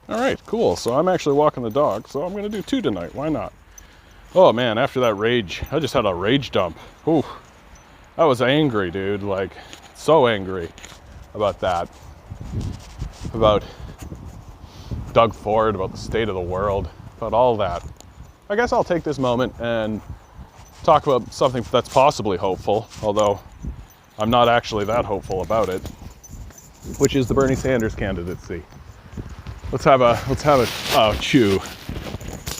All right, cool. So I'm actually walking the dog, so I'm gonna do 2 tonight. Why not? Oh man, after that rage, I just had a rage dump. Ooh, I was angry, dude. Like, so angry about that. About Doug Ford, about the state of the world, about all that. I guess I'll take this moment and talk about something that's possibly hopeful, although I'm not actually that hopeful about it, which is the Bernie Sanders candidacy. Let's have a chew.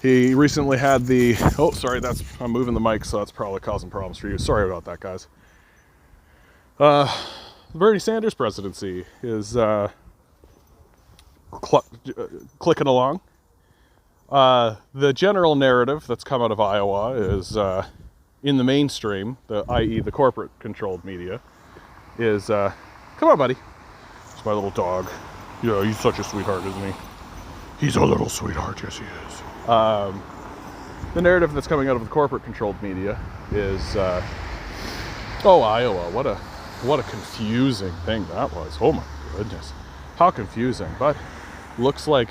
He recently had the, oh, sorry, I'm moving the mic, so that's probably causing problems for you. Sorry about that, guys. The Bernie Sanders presidency is clicking along. The general narrative that's come out of Iowa is, in the mainstream, i.e. the corporate-controlled media, is, come on, buddy. It's my little dog. Yeah, he's such a sweetheart, isn't he? He's a little sweetheart, yes he is. The narrative that's coming out of the corporate-controlled media is, oh, Iowa, what a confusing thing that was. Oh my goodness, how confusing. But looks like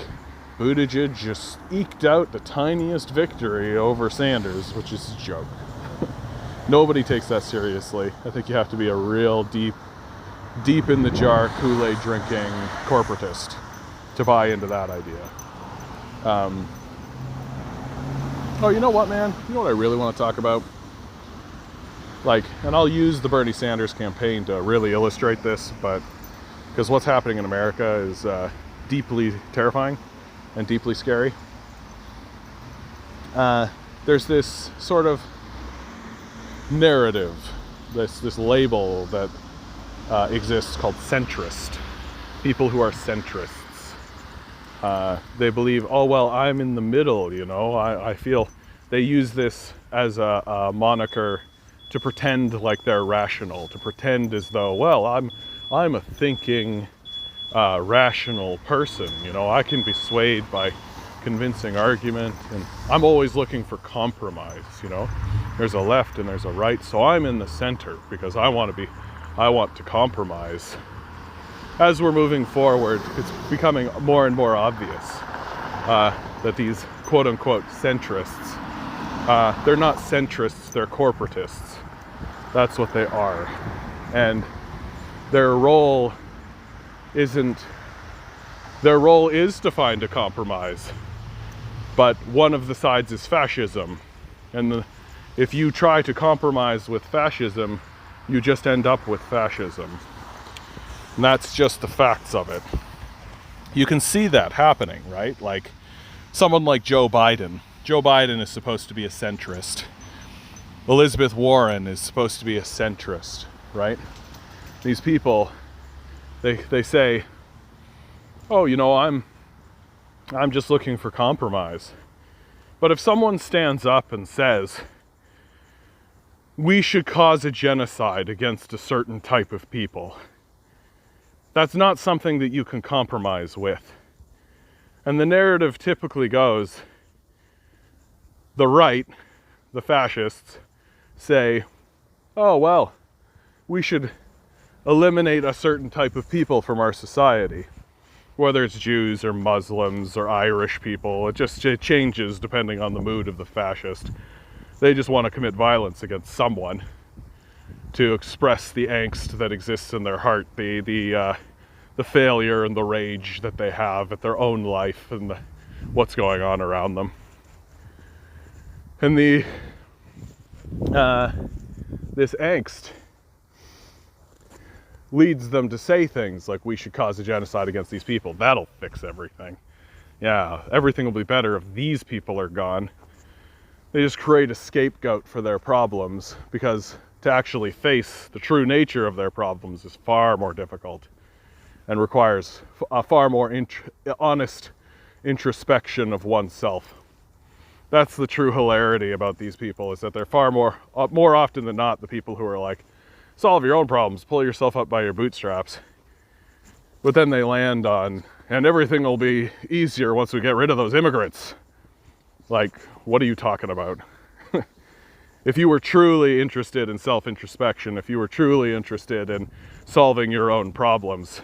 Buttigieg just eked out the tiniest victory over Sanders, which is a joke. Nobody takes that seriously. I think you have to be a real deep in the jar Kool-Aid drinking corporatist to buy into that idea. Oh, you know what, man? You know what I really want to talk about? Like, and I'll use the Bernie Sanders campaign to really illustrate this, but because what's happening in America is deeply terrifying and deeply scary. There's this sort of narrative, this label that exists called centrist. People who are centrists. They believe, oh, well, I'm in the middle, you know. I feel they use this as a moniker to pretend like they're rational, to pretend as though, well, I'm a thinking, rational person, you know. I can be swayed by convincing argument, and I'm always looking for compromise, you know. There's a left and there's a right, so I'm in the center because I want to compromise. As we're moving forward, it's becoming more and more obvious that these quote-unquote centrists, they're not centrists, they're corporatists. That's what they are. And their role is to find a compromise. But one of the sides is fascism. And if you try to compromise with fascism, you just end up with fascism. And that's just the facts of it. You can see that happening, right? Like someone like Joe Biden. Joe Biden is supposed to be a centrist. Elizabeth Warren is supposed to be a centrist, right? These people, they say, oh, you know, I'm just looking for compromise. But if someone stands up and says, we should cause a genocide against a certain type of people, that's not something that you can compromise with. And the narrative typically goes, the right, the fascists, say, oh, well, we should eliminate a certain type of people from our society. Whether it's Jews or Muslims or Irish people, it changes depending on the mood of the fascist. They just want to commit violence against someone to express the angst that exists in their heart, the failure and the rage that they have at their own life and what's going on around them. And this angst leads them to say things like, we should cause a genocide against these people. That'll fix everything. Yeah, everything will be better if these people are gone. They just create a scapegoat for their problems, because to actually face the true nature of their problems is far more difficult and requires a far more honest introspection of oneself. That's the true hilarity about these people, is that they're far more often than not the people who are like, solve your own problems, pull yourself up by your bootstraps. But then they land on, and everything will be easier once we get rid of those immigrants. Like, what are you talking about? If you were truly interested in self-introspection, if you were truly interested in solving your own problems,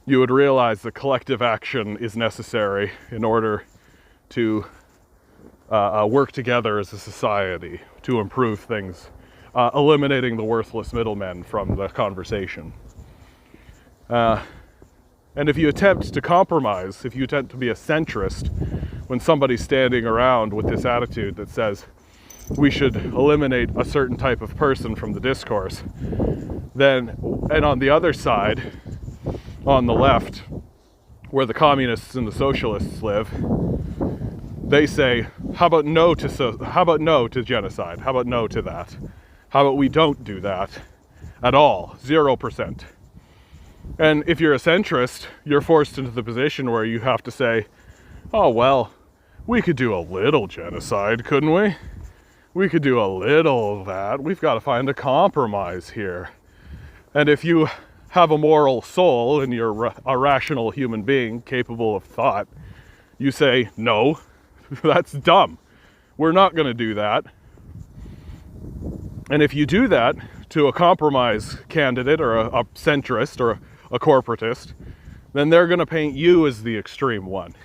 you would realize that collective action is necessary in order to work together as a society to improve things, eliminating the worthless middlemen from the conversation. And if you attempt to compromise, if you attempt to be a centrist, when somebody's standing around with this attitude that says we should eliminate a certain type of person from the discourse, then, and on the other side, on the left, where the communists and the socialists live, they say, how about no to genocide? How about no to that? How about we don't do that at all? 0%. And if you're a centrist, you're forced into the position where you have to say, oh, well, we could do a little genocide, couldn't we? We could do a little of that. We've got to find a compromise here. And if you have a moral soul and you're a rational human being capable of thought, you say, no, that's dumb. We're not going to do that. And if you do that to a compromise candidate or a centrist or a corporatist, then they're going to paint you as the extreme one,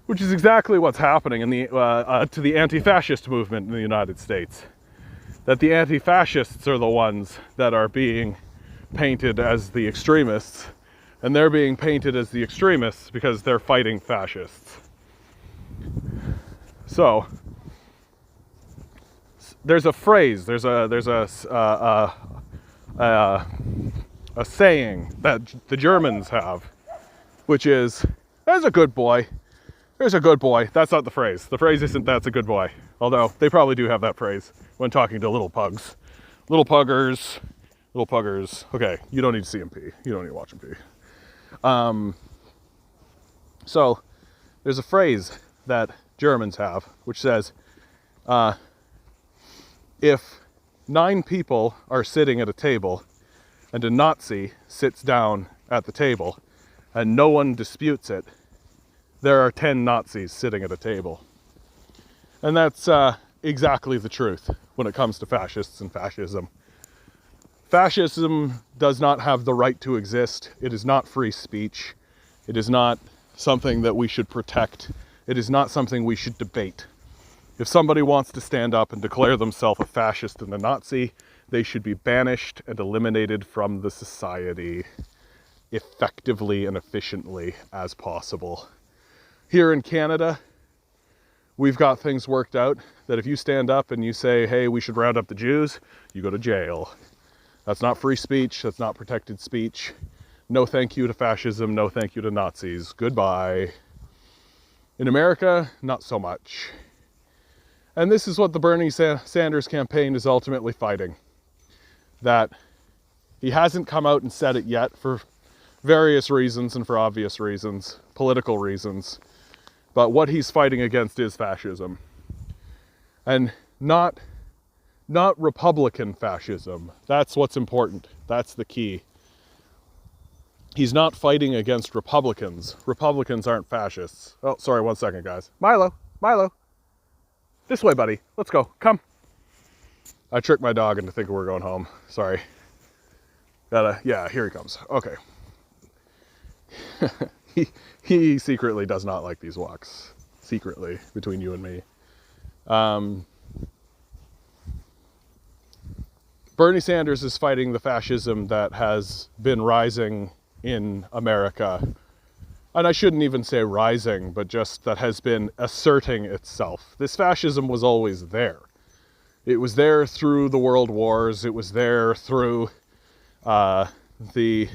which is exactly what's happening in the to the anti-fascist movement in the United States. That the anti-fascists are the ones that are being painted as the extremists, and they're being painted as the extremists because they're fighting fascists. So there's a phrase, there's a saying that the Germans have, which is, there's a good boy. There's a good boy. That's not the phrase. The phrase isn't that's a good boy. Although they probably do have that phrase when talking to little pugs. Little puggers. Okay, you don't need to see him pee. You don't need to watch him pee. So there's a phrase that Germans have, which says, if 9 people are sitting at a table and a Nazi sits down at the table and no one disputes it, there are 10 Nazis sitting at a table. And that's exactly the truth when it comes to fascists and fascism. Fascism does not have the right to exist. It is not free speech. It is not something that we should protect. It is not something we should debate. If somebody wants to stand up and declare themselves a fascist and a Nazi, they should be banished and eliminated from the society effectively and efficiently as possible. Here in Canada, we've got things worked out that if you stand up and you say, hey, we should round up the Jews, you go to jail. That's not free speech. That's not protected speech. No thank you to fascism. No thank you to Nazis. Goodbye. In America, not so much. And this is what the Bernie Sanders campaign is ultimately fighting. That he hasn't come out and said it yet for various reasons and for obvious reasons, political reasons. But what he's fighting against is fascism. And not Republican fascism. That's what's important. That's the key. He's not fighting against Republicans. Republicans aren't fascists. Oh, sorry, 1 second, guys. Milo. This way, buddy. Let's go. Come. I tricked my dog into thinking we're going home. Sorry. Yeah, here he comes. Okay. He secretly does not like these walks. Secretly, between you and me. Bernie Sanders is fighting the fascism that has been rising in America. And I shouldn't even say rising, but just that has been asserting itself. This fascism was always there. It was there through the world wars. It was there through the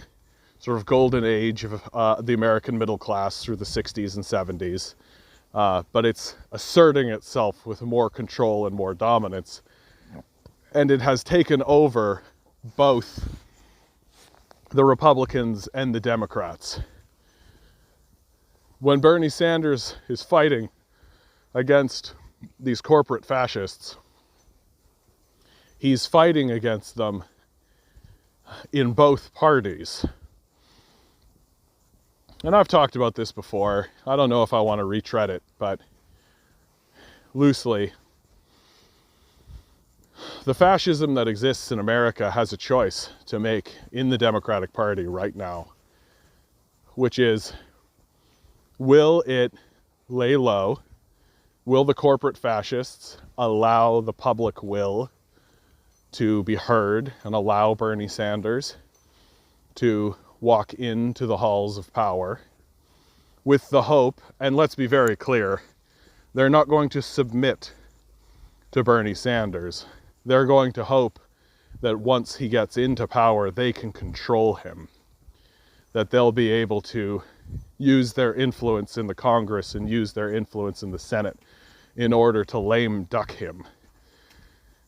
sort of golden age of the American middle class through the 60s and 70s. But it's asserting itself with more control and more dominance. And it has taken over both the Republicans and the Democrats. When Bernie Sanders is fighting against these corporate fascists, he's fighting against them in both parties. And I've talked about this before. I don't know if I want to retread it, but loosely, the fascism that exists in America has a choice to make in the Democratic Party right now. which is, will it lay low? Will the corporate fascists allow the public will to be heard and allow Bernie Sanders to walk into the halls of power with the hope, and let's be very clear, they're not going to submit to Bernie Sanders. They're going to hope that once he gets into power, they can control him, that they'll be able to use their influence in the Congress and use their influence in the Senate in order to lame duck him,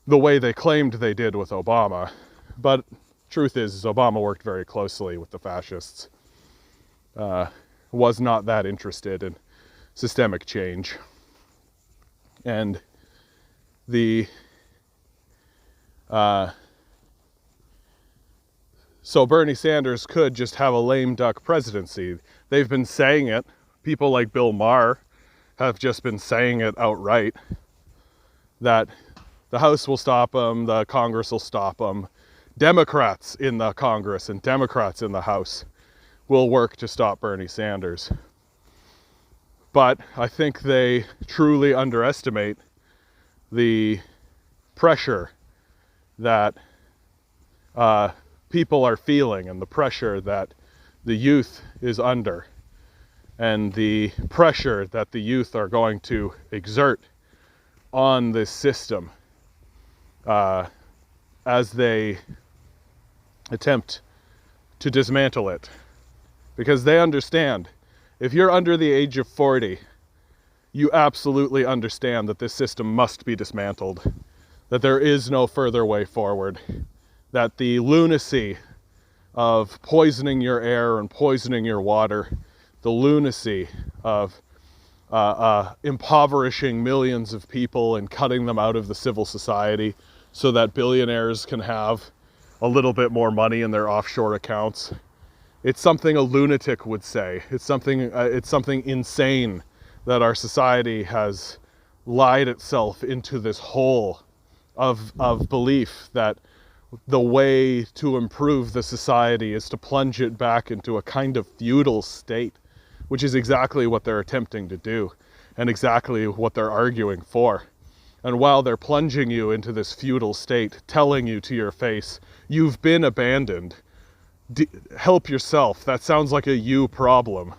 the way they claimed they did with Obama. But truth is Obama worked very closely with the fascists, was not that interested in systemic change. And so Bernie Sanders could just have a lame duck presidency. They've been saying it. People like Bill Maher have just been saying it outright, that the House will stop him, the Congress will stop him. Democrats in the Congress and Democrats in the House will work to stop Bernie Sanders. But I think they truly underestimate the pressure that people are feeling and the pressure that the youth is under and the pressure that the youth are going to exert on this system as they attempt to dismantle it. Because they understand, if you're under the age of 40, you absolutely understand that this system must be dismantled, that there is no further way forward, that the lunacy of poisoning your air and poisoning your water, the lunacy of impoverishing millions of people and cutting them out of the civil society so that billionaires can have a little bit more money in their offshore accounts. It's something a lunatic would say. It's something insane that our society has lied itself into this hole of belief that the way to improve the society is to plunge it back into a kind of feudal state, which is exactly what they're attempting to do and exactly what they're arguing for. And while they're plunging you into this feudal state, telling you to your face, you've been abandoned, help yourself, that sounds like a you problem.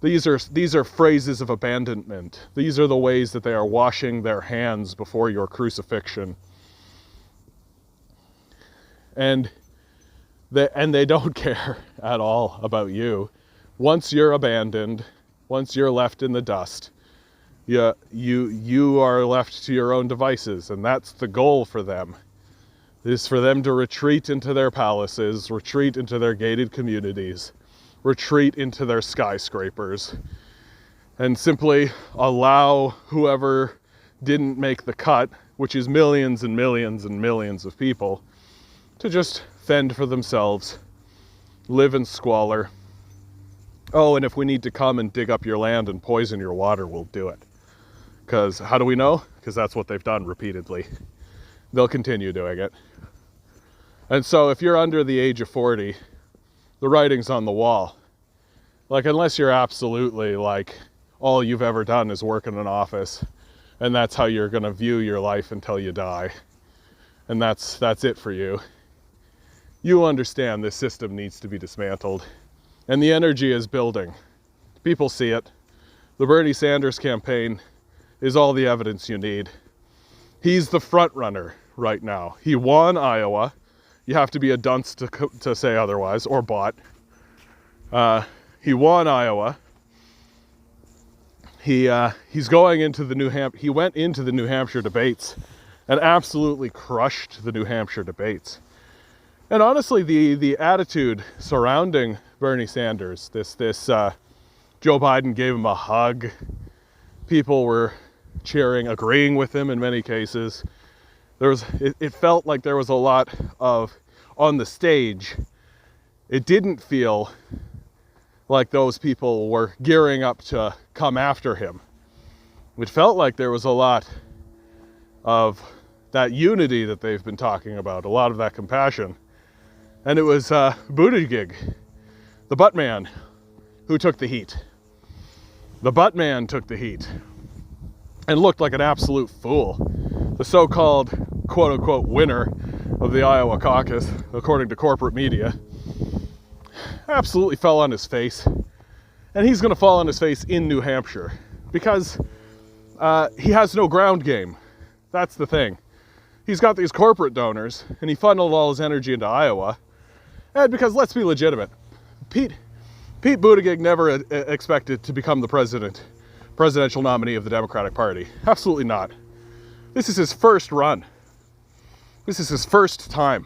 These are phrases of abandonment. These are the ways that they are washing their hands before your crucifixion. And they don't care at all about you. Once you're abandoned, once you're left in the dust, you are left to your own devices, and that's the goal for them. Is for them to retreat into their palaces, retreat into their gated communities, retreat into their skyscrapers, and simply allow whoever didn't make the cut, which is millions and millions and millions of people, to just fend for themselves, live in squalor. Oh, and if we need to come and dig up your land and poison your water, we'll do it. Because how do we know? Because that's what they've done repeatedly. They'll continue doing it. And so if you're under the age of 40, the writing's on the wall. Like, unless you're absolutely like, all you've ever done is work in an office, and that's how you're going to view your life until you die, and that's it for you. You understand this system needs to be dismantled. And the energy is building. People see it. The Bernie Sanders campaign is all the evidence you need. He's the front runner right now. He won Iowa. You have to be a dunce to say otherwise, or bot. He won Iowa. He's going into the he went into the New Hampshire debates and absolutely crushed the New Hampshire debates. And honestly, the attitude surrounding Bernie Sanders, this Joe Biden gave him a hug. People were cheering, agreeing with him in many cases. It felt like there was a lot of, on the stage, it didn't feel like those people were gearing up to come after him. It felt like there was a lot of that unity that they've been talking about, a lot of that compassion. And it was Buttigieg, the butt man, who took the heat. The butt man took the heat and looked like an absolute fool. The so-called quote-unquote winner of the Iowa caucus, according to corporate media, absolutely fell on his face. And he's going to fall on his face in New Hampshire because he has no ground game. That's the thing. He's got these corporate donors, and he funneled all his energy into Iowa. And because, let's be legitimate, Pete Buttigieg never expected to become the presidential nominee of the Democratic Party. Absolutely not. This is his first run. This is his first time.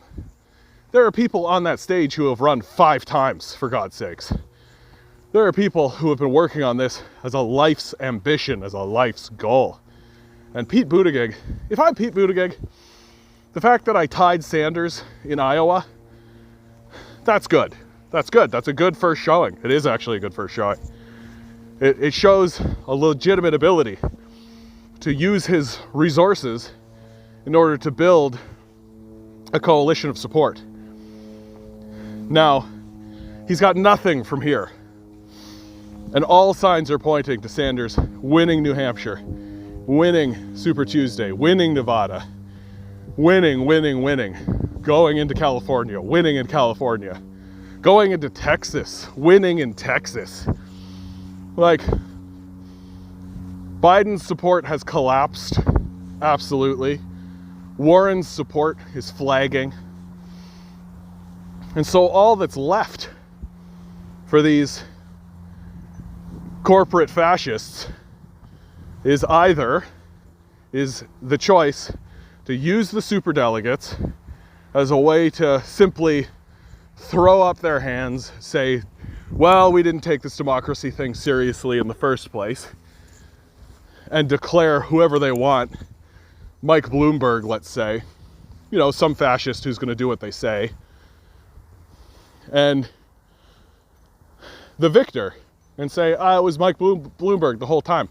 There are people on that stage who have run 5 times, for God's sakes. There are people who have been working on this as a life's ambition, as a life's goal. And Pete Buttigieg, if I'm Pete Buttigieg, the fact that I tied Sanders in Iowa, that's good. That's good. That's a good first showing. It is actually a good first showing. It shows a legitimate ability to use his resources in order to build a coalition of support. Now, he's got nothing from here. And all signs are pointing to Sanders winning New Hampshire, winning Super Tuesday, winning Nevada, winning, going into California, winning in California, going into Texas, winning in Texas. Like, Biden's support has collapsed, absolutely. Warren's support is flagging. And so all that's left for these corporate fascists is the choice to use the superdelegates as a way to simply throw up their hands, say, well, we didn't take this democracy thing seriously in the first place, and declare whoever they want, Mike Bloomberg, let's say, you know, some fascist who's going to do what they say, and the victor, and say, it was Mike Bloomberg the whole time.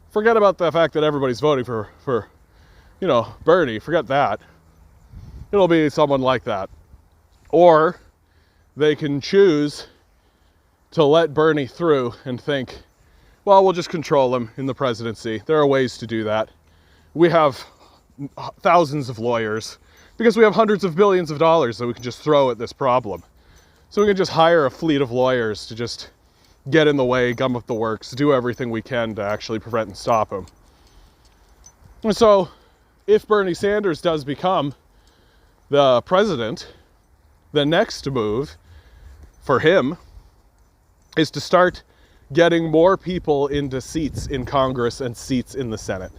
Forget about the fact that everybody's voting for you know, Bernie. Forget that. It'll be someone like that. Or they can choose to let Bernie through and think, well, we'll just control him in the presidency. There are ways to do that. We have thousands of lawyers because we have hundreds of billions of dollars that we can just throw at this problem. So we can just hire a fleet of lawyers to just get in the way, gum up the works, do everything we can to actually prevent and stop him. And so if Bernie Sanders does become the president, the next move for him is to start getting more people into seats in Congress and seats in the Senate.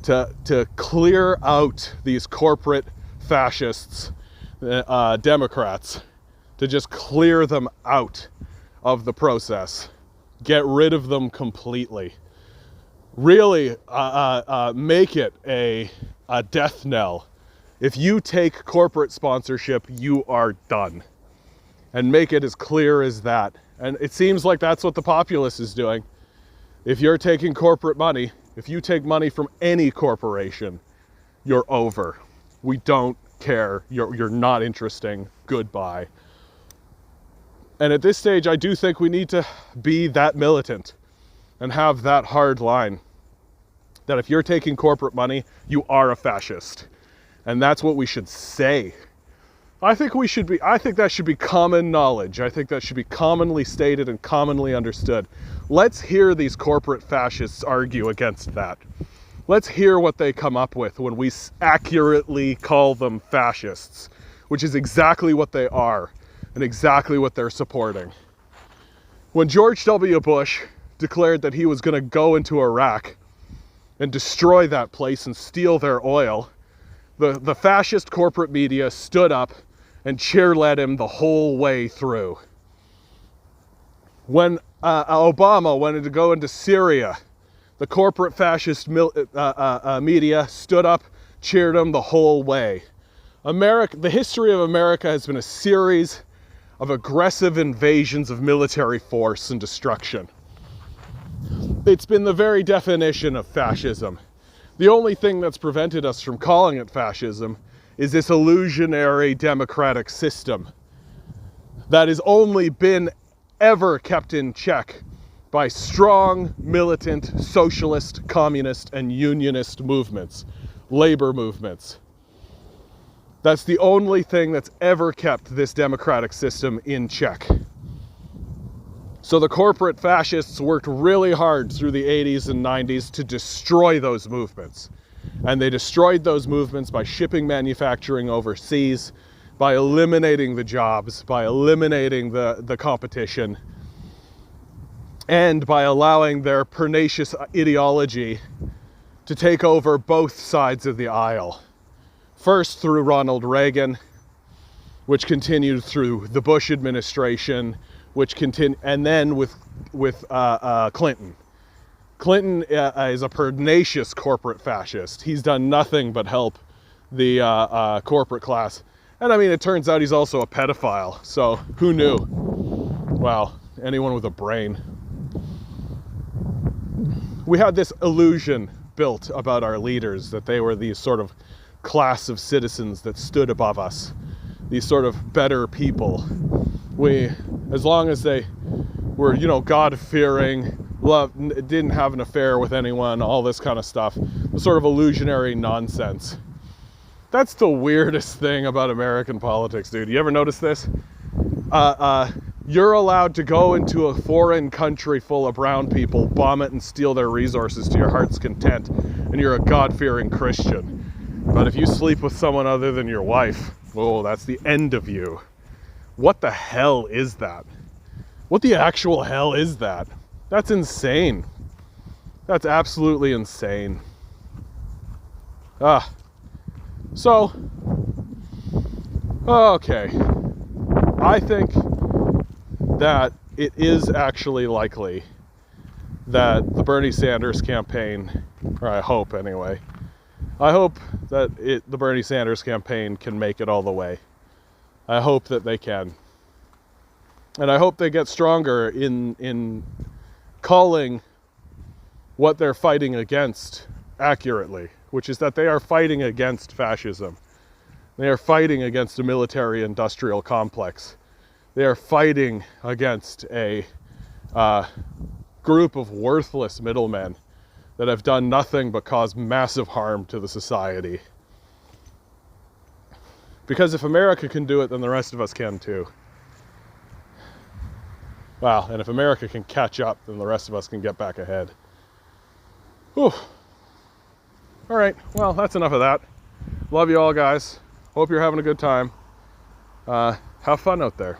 To clear out these corporate fascists, Democrats, to just clear them out of the process. Get rid of them completely. Really make it a death knell. If you take corporate sponsorship, you are done. And make it as clear as that. And it seems like that's what the populace is doing. If you're taking corporate money, if you take money from any corporation, you're over. We don't care. You're not interesting. Goodbye. And at this stage, I do think we need to be that militant and have that hard line. That if you're taking corporate money, you are a fascist. And that's what we should say. I think that should be common knowledge. I think that should be commonly stated and commonly understood. Let's hear these corporate fascists argue against that. Let's hear what they come up with when we accurately call them fascists, which is exactly what they are and exactly what they're supporting. When George W. Bush declared that he was going to go into Iraq and destroy that place and steal their oil, the fascist corporate media stood up and cheerled him the whole way through. When Obama wanted to go into Syria, the corporate fascist media stood up, cheered him the whole way. The history of America has been a series of aggressive invasions of military force and destruction. It's been the very definition of fascism. The only thing that's prevented us from calling it fascism is this illusionary democratic system that has only been ever kept in check by strong, militant, socialist, communist, and unionist movements, labor movements. That's the only thing that's ever kept this democratic system in check. So the corporate fascists worked really hard through the 80s and 90s to destroy those movements. And they destroyed those movements by shipping manufacturing overseas, by eliminating the jobs, by eliminating the competition, and by allowing their pernicious ideology to take over both sides of the aisle. First through Ronald Reagan, which continued through the Bush administration, and then with Clinton. Clinton is a pernicious corporate fascist. He's done nothing but help the corporate class. And I mean, it turns out he's also a pedophile. So who knew? Wow, anyone with a brain. We had this illusion built about our leaders that they were these sort of class of citizens that stood above us, these sort of better people. As long as they were, God-fearing, didn't have an affair with anyone, all this kind of stuff, the sort of illusionary nonsense. That's the weirdest thing about American politics, dude. You ever notice this? You're allowed to go into a foreign country full of brown people, bomb it and steal their resources to your heart's content, and you're a God-fearing Christian. But if you sleep with someone other than your wife, oh, that's the end of you. What the hell is that? What the actual hell is that? That's insane. That's absolutely insane. So, okay. I think that it is actually likely that the Bernie Sanders campaign, or I hope anyway, I hope that the Bernie Sanders campaign can make it all the way. I hope that they can. And I hope they get stronger in calling what they're fighting against accurately, which is that they are fighting against fascism. They are fighting against a military-industrial complex. They are fighting against a group of worthless middlemen that have done nothing but cause massive harm to the society. Because if America can do it, then the rest of us can too. Wow, and if America can catch up, then the rest of us can get back ahead. Whew. All right, well, that's enough of that. Love you all, guys. Hope you're having a good time. Have fun out there.